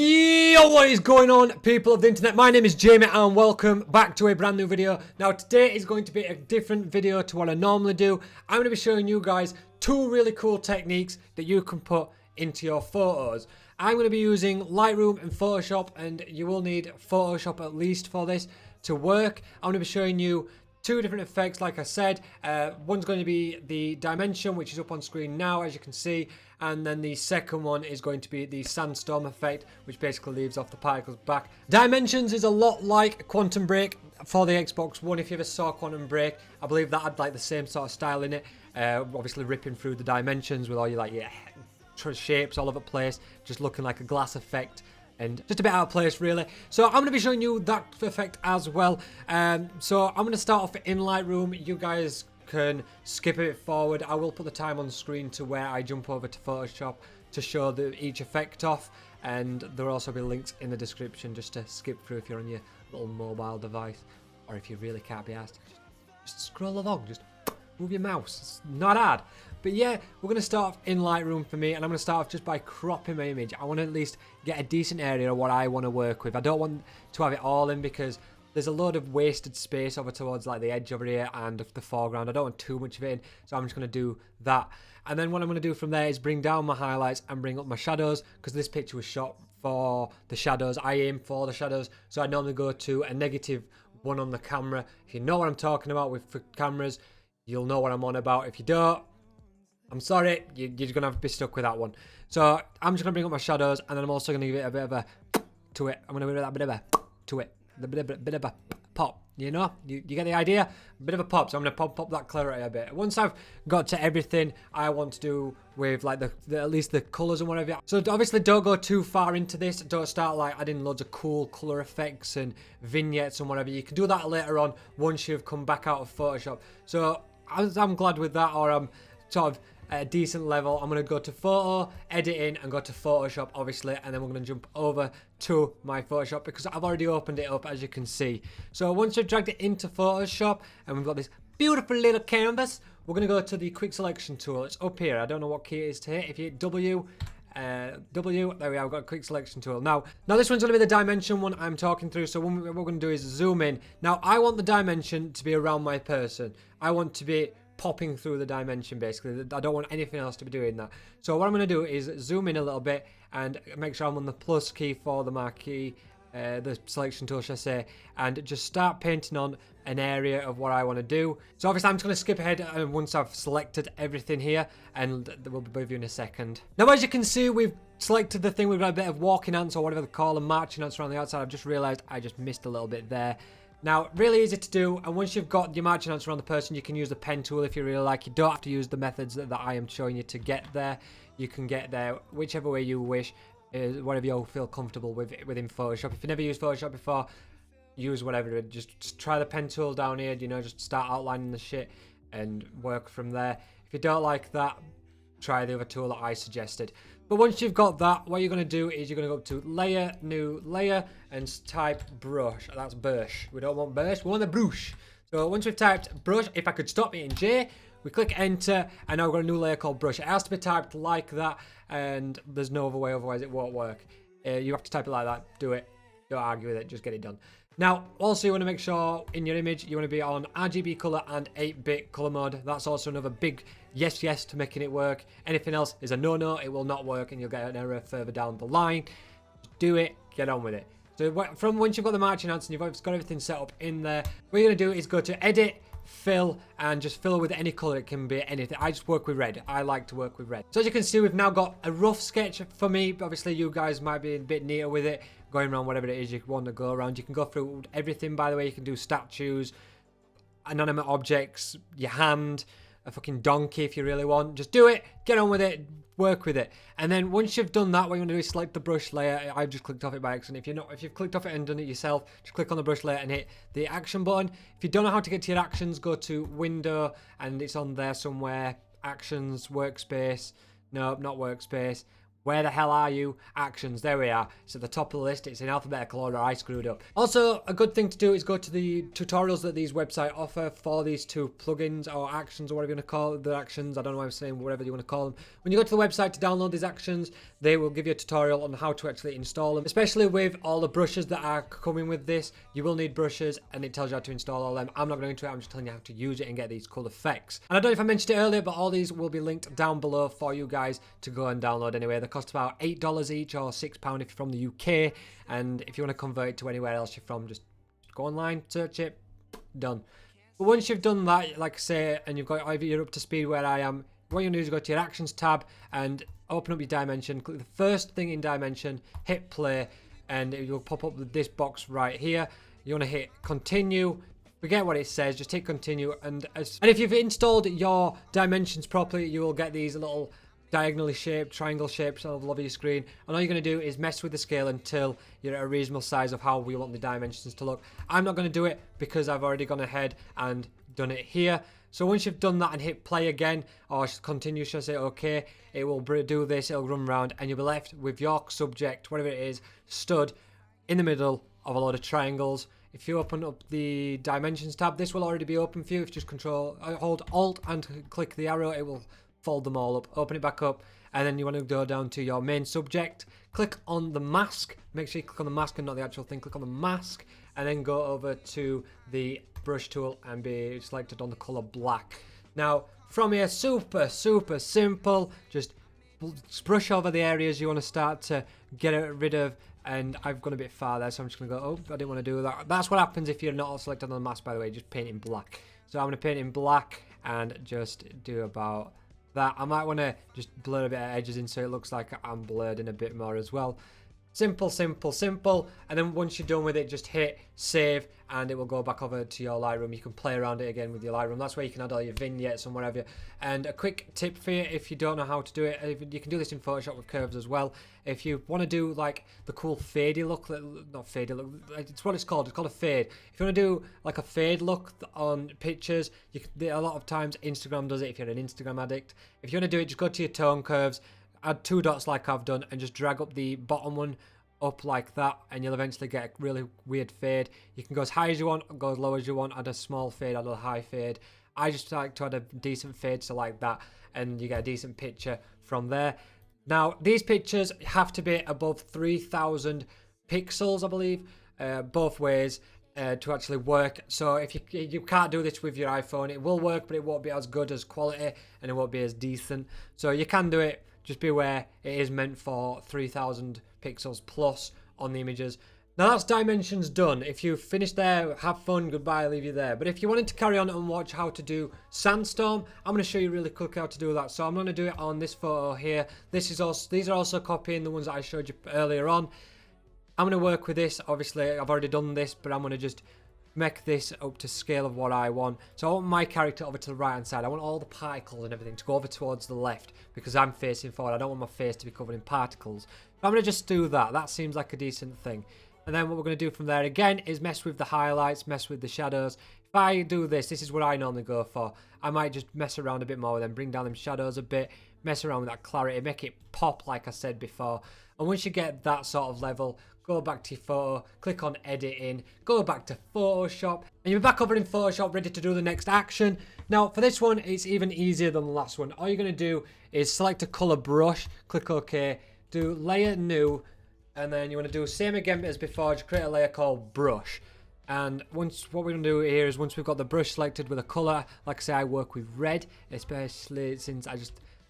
Yo, what is going on, people of the internet? My name is Jamie and welcome back to a brand new video. Now today is going to be a different video to what I normally do. I'm going to be showing you guys two really cool techniques that you can put into your photos. I'm going to be using Lightroom and Photoshop, and you will need Photoshop at least for this to work. I'm going to be showing you two different effects, like I said. One's going to be the dimension, which is up on screen now, as you can see. And then the second one is going to be the Sandstorm effect, which basically leaves off the particles back. Dimensions is a lot like Quantum Break for the Xbox One. If you ever saw Quantum Break, I believe that had like the same sort of style in it. Obviously ripping through the dimensions with all your shapes all over the place, just looking like a glass effect. And just a bit out of place, really. So I'm going to be showing you that effect as well. So I'm going to start off in Lightroom. You guys can skip it forward. I will put the time on the screen to where I jump over to Photoshop to show each effect off. And there will also be links in the description just to skip through if you're on your little mobile device. Or if you really can't be asked, just scroll along. Just move your mouse. It's not hard. But yeah, we're going to start off in Lightroom for me, and I'm going to start off just by cropping my image. I want to at least get a decent area of what I want to work with. I don't want to have it all in because there's a load of wasted space over towards like the edge over here and the foreground. I don't want too much of it in, so I'm just going to do that. And then what I'm going to do from there is bring down my highlights and bring up my shadows, because this picture was shot for the shadows. I aim for the shadows, so I normally go to a -1 on the camera. If you know what I'm talking about for cameras, you'll know what I'm on about. If you don't, I'm sorry, you're going to have to be stuck with that one. So I'm just going to bring up my shadows, and then I'm also going to give it a bit of a to it. I'm going to give it that bit of a to it. The bit of a pop, you know? You get the idea? A bit of a pop, so I'm going to pop that clarity a bit. Once I've got to everything I want to do with like at least the colours and whatever. So obviously don't go too far into this. Don't start like adding loads of cool colour effects and vignettes and whatever. You can do that later on once you've come back out of Photoshop. So I'm glad with that, or I'm sort of at a decent level. I'm going to go to photo, editing, and go to Photoshop, obviously, and then we're going to jump over to my Photoshop because I've already opened it up, as you can see. So once you've dragged it into Photoshop and we've got this beautiful little canvas, we're going to go to the quick selection tool. It's up here. I don't know what key it is to hit. If you hit W, there we are. We've got a quick selection tool. Now this one's going to be the dimension one I'm talking through. So what we're going to do is zoom in. Now I want the dimension to be around my person. I want to be popping through the dimension, basically. I don't want anything else to be doing that. So what I'm going to do is zoom in a little bit and make sure I'm on the plus key for the marquee, the selection tool, should I say, and just start painting on an area of what I want to do. So obviously I'm just going to skip ahead once I've selected everything here, and we'll be with you in a second. Now as you can see, we've selected the thing. We've got a bit of walking ants, or whatever they call them, marching ants around the outside. I've just realised I just missed a little bit there. Now, really easy to do, and once you've got your marching ants around the person, you can use the pen tool if you really like. You don't have to use the methods that I am showing you to get there. You can get there whichever way you wish, whatever you feel comfortable with within Photoshop. If you've never used Photoshop before, use whatever. Just try the pen tool down here, you know, just start outlining the shit and work from there. If you don't like that, try the other tool that I suggested. But once you've got that, what you're going to do is you're going to go up to layer, new layer, and type brush. That's brush. We don't want brush, we want the brush. So once we've typed brush, if I could stop it in J, we click enter, and now we've got a new layer called brush. It has to be typed like that, and there's no other way, otherwise it won't work. You have to type it like that. Do it. Don't argue with it, just get it done. Now, also you want to make sure in your image you want to be on RGB color and 8-bit color mode. That's also another big yes to making it work. Anything else is a no, it will not work, and you'll get an error further down the line. Just do it, get on with it. So from once you've got the marching ants and you've got everything set up in there, what you're going to do is go to edit, fill, and just fill with any color. It can be anything. I just work with red. I like to work with red. So as you can see, we've now got a rough sketch for me, but obviously you guys might be a bit neater with it, going around whatever it is you want to go around. You can go through everything, by the way. You can do statues, inanimate objects, your hand, a fucking donkey if you really want. Just do it, get on with it, work with it. And then once you've done that, what you're going to do is select the brush layer. I've just clicked off it by accident. If you've clicked off it and done it yourself, just click on the brush layer and hit the action button. If you don't know how to get to your actions, go to window, and it's on there somewhere. Actions, workspace. No, not workspace. Where the hell are you? Actions, there we are. It's at the top of the list. It's in alphabetical order. I screwed up. Also, a good thing to do is go to the tutorials that these websites offer for these two plugins or actions or whatever you want to call it. The actions, I don't know why I'm saying whatever you want to call them. When you go to the website to download these actions, they will give you a tutorial on how to actually install them. Especially with all the brushes that are coming with this, you will need brushes and it tells you how to install all them. I'm not going into it. I'm just telling you how to use it and get these cool effects. And I don't know if I mentioned it earlier, but all these will be linked down below for you guys to go and download anyway. They cost about $8 each or £6 if you're from the UK, and if you want to convert it to anywhere else you're from, just go online, search it, done. But once you've done that, like I say, and you've got either you're up to speed where I am, what you do is go to your actions tab and open up your dimension, click the first thing in dimension, hit play, and it will pop up with this box right here. You want to hit continue. Forget what it says, just hit continue, and if you've installed your dimensions properly, you will get these little diagonally shaped, triangle shapes all over your screen, and all you're going to do is mess with the scale until you're at a reasonable size of how we want the dimensions to look. I'm not going to do it because I've already gone ahead and done it here. So once you've done that and hit play again, or continue, should I say okay, it will do this, it'll run around, and you'll be left with your subject, whatever it is, stood in the middle of a load of triangles. If you open up the dimensions tab, this will already be open for you. If you just hold alt and click the arrow, it will fold them all up. Open it back up, and then you want to go down to your main subject, click on the mask, make sure you click on the mask and not the actual thing, click on the mask, and then go over to the brush tool and be selected on the color black. Now from here, super simple, just brush over the areas you want to start to get rid of, and I've gone a bit far there, so I'm just going to go, oh, I didn't want to do that. That's what happens if you're not selected on the mask, by the way, just paint in black. So I'm going to paint in black and just do about that. I might want to just blur a bit of edges in so it looks like I'm blurred in a bit more as well. Simple. And then once you're done with it, just hit save and it will go back over to your Lightroom. You can play around it again with your Lightroom. That's where you can add all your vignettes and whatever. And a quick tip for you, if you don't know how to do it, you can do this in Photoshop with curves as well. If you want to do like the cool fadey look, not fadey look, it's what it's called a fade. If you want to do like a fade look on pictures, a lot of times Instagram does it if you're an Instagram addict. If you want to do it, just go to your tone curves, add 2 dots like I've done, and just drag up the bottom one up like that, and you'll eventually get a really weird fade. You can go as high as you want, go as low as you want, add a small fade, add a high fade. I just like to add a decent fade, so like that, and you get a decent picture from there. Now these pictures have to be above 3,000 pixels, I believe, both ways, to actually work. So if you can't do this with your iPhone, it will work, but it won't be as good as quality and it won't be as decent. So you can do it, just be aware it is meant for 3,000 pixels plus on the images. Now that's dimensions done. If you've finished there, have fun, goodbye, I'll leave you there. But if you wanted to carry on and watch how to do Sandstorm, I'm going to show you really quick how to do that. So I'm going to do it on this photo here. These are also copying the ones that I showed you earlier on. I'm going to work with this. Obviously, I've already done this, but I'm going to just make this up to scale of what I want. So I want my character over to the right hand side. I want all the particles and everything to go over towards the left because I'm facing forward. I don't want my face to be covered in particles. But I'm going to just do that. That seems like a decent thing. And then what we're going to do from there again is mess with the highlights, mess with the shadows. If I do this is what I normally go for. I might just mess around a bit more with them, bring down them shadows a bit, mess around with that clarity, make it pop like I said before. And once you get that sort of level, go back to your photo, click on editing, go back to Photoshop, and you're back over in Photoshop ready to do the next action. Now for this one, it's even easier than the last one. All you're going to do is select a color brush, click OK, do layer new, and then you want to do the same again as before, just create a layer called brush. And what we're going to do here is once we've got the brush selected with a color, like I say, I work with red, especially since I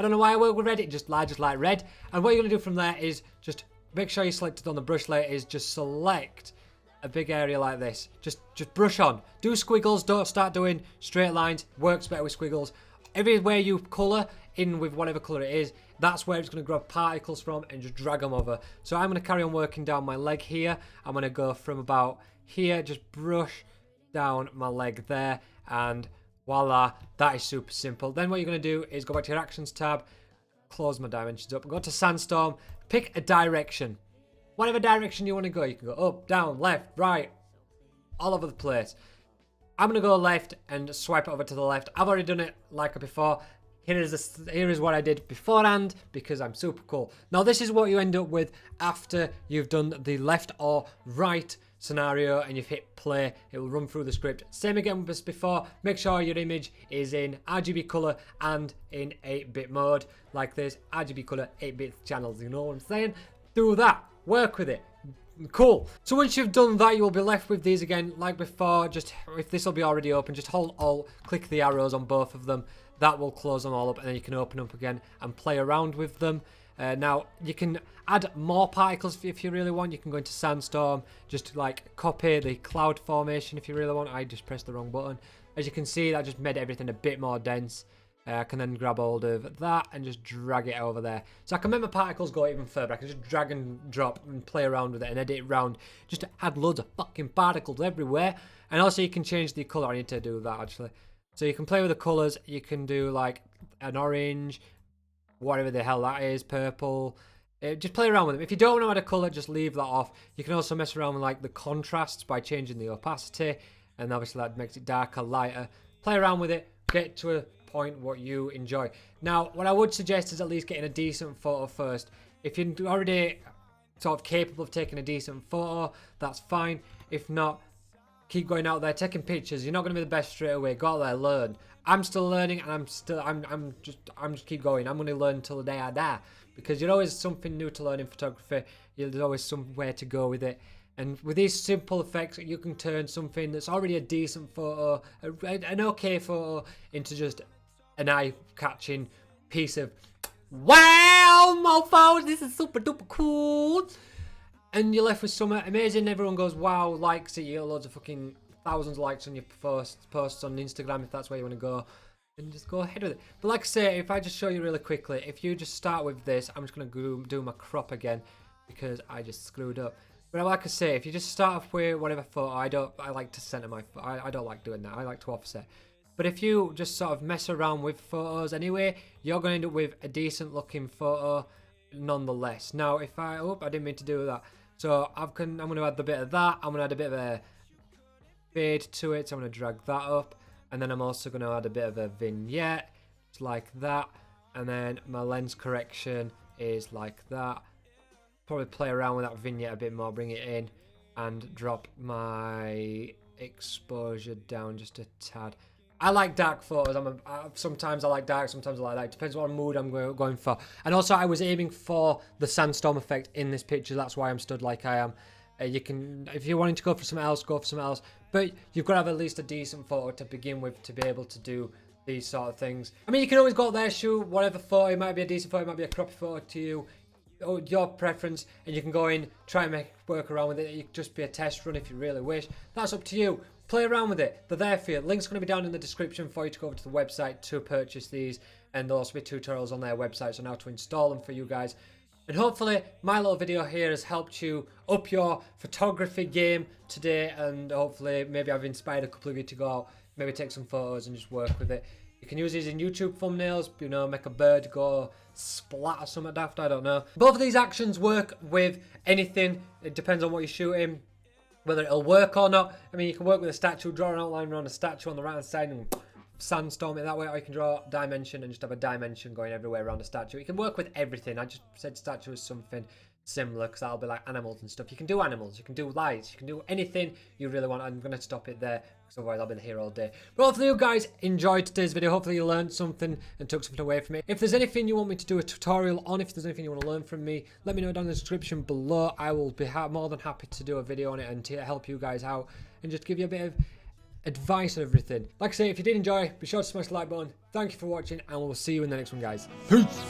don't know why I work with red, I just like red. And what you're going to do from there is just make sure you selected on the brush layer is just select a big area like this. Just brush on. Do squiggles, don't start doing straight lines. Works better with squiggles. Everywhere you colour in with whatever colour it is, that's where it's going to grab particles from and just drag them over. So I'm going to carry on working down my leg here. I'm going to go from about here, just brush down my leg there, and voila, that is super simple. Then what you're going to do is go back to your actions tab, close my dimensions up, go to Sandstorm, pick a direction. Whatever direction you want to go. You can go up, down, left, right, all over the place. I'm going to go left and swipe it over to the left. I've already done it like before. here is what I did beforehand, because I'm super cool. Now this is what you end up with after you've done the left or right scenario and you've hit play. It will run through the script. Same again as before. Make sure your image is in RGB color and in 8-bit mode, like this. RGB color, 8-bit channels, you know what I'm saying? Do that. Work with it. Cool. So once you've done that, you will be left with these again, like before. Just, if this will be already open, just hold Alt, click the arrows on both of them. That will close them all up, and then you can open up again and play around with them. Now, you can add more particles if you really want. You can go into Sandstorm, just like copy the cloud formation if you really want. I just pressed the wrong button. As you can see, that just made everything a bit more dense. I can then grab hold of that and just drag it over there. So I can make my particles go even further. I can just drag and drop and play around with it and edit it around. Just to add loads of fucking particles everywhere. And also you can change the color. I need to do that actually. So you can play with the colors. You can do like an orange, whatever the hell that is, purple. Just play around with them. If you don't know how to color, just leave that off. You can also mess around with like the contrasts by changing the opacity. And obviously that makes it darker, lighter. Play around with it. Get to a point what you enjoy. Now, what I would suggest is at least getting a decent photo first. If you're already sort of capable of taking a decent photo, that's fine. If not, keep going out there, taking pictures. You're not going to be the best straight away. Go out there, learn. I'm still learning, and I'm just keep going. I'm going to learn till the day I die, because you're always something new to learn in photography. There's always somewhere to go with it. And with these simple effects, you can turn something that's already a decent photo, an okay photo, into just an eye-catching piece of, wow, mofos, this is super duper cool. And you're left with something amazing. Everyone goes, wow, likes it. You get loads of fucking thousands of likes on your posts on Instagram, if that's where you want to go. And just go ahead with it. But like I say, if I just show you really quickly, if you just start with this, I'm just going to do my crop again, because I just screwed up. But like I say, if you just start off with whatever photo, I like to center my photo. I don't like doing that. I like to offset. But if you just sort of mess around with photos anyway, you're going to end up with a decent looking photo nonetheless. Now, if I didn't mean to do that. So I'm going to add a bit of that. I'm going to add a bit of a fade to it. So I'm going to drag that up. And then I'm also going to add a bit of a vignette, just like that. And then my lens correction is like that. Probably play around with that vignette a bit more, bring it in, and drop my exposure down just a tad. I like dark photos. Sometimes I like dark, sometimes I like light. Depends what mood I'm going for. And also, I was aiming for the Sandstorm effect in this picture. That's why I'm stood like I am. You can, if you're wanting to go for something else, go for something else. But you've got to have at least a decent photo to begin with to be able to do these sort of things. I mean, you can always go out there, shoot whatever photo. It might be a decent photo, it might be a cropped photo to you. Your preference, and you can go in, try and work around with it. It could just be a test run if you really wish. That's up to you. Play around with it. They're there for you. Link's going to be down in the description for you to go over to the website to purchase these, and there'll also be tutorials on their websites on how to install them for you guys. And hopefully my little video here has helped you up your photography game today, and hopefully maybe I've inspired a couple of you to go out, maybe take some photos and just work with it. You can use these in YouTube thumbnails, you know, make a bird go splat or something daft, I don't know. Both of these actions work with anything. It depends on what you're shooting, whether it'll work or not. I mean, you can work with a statue, draw an outline around a statue on the right hand side and sandstorm it that way, or you can draw dimension and just have a dimension going everywhere around a statue. You can work with everything. I just said statue is something similar because that'll be like animals and stuff. You can do animals, you can do lights, you can do anything you really want. I'm going to stop it there because otherwise I'll be here all day. But hopefully you guys enjoyed today's video. Hopefully you learned something and took something away from it. If there's anything you want me to do a tutorial on, if there's anything you want to learn from me, let me know down in the description below. I will be more than happy to do a video on it and to help you guys out and just give you a bit of advice and everything. Like I say, if you did enjoy, be sure to smash the like button. Thank you for watching, and we'll see you in the next one, guys. Peace!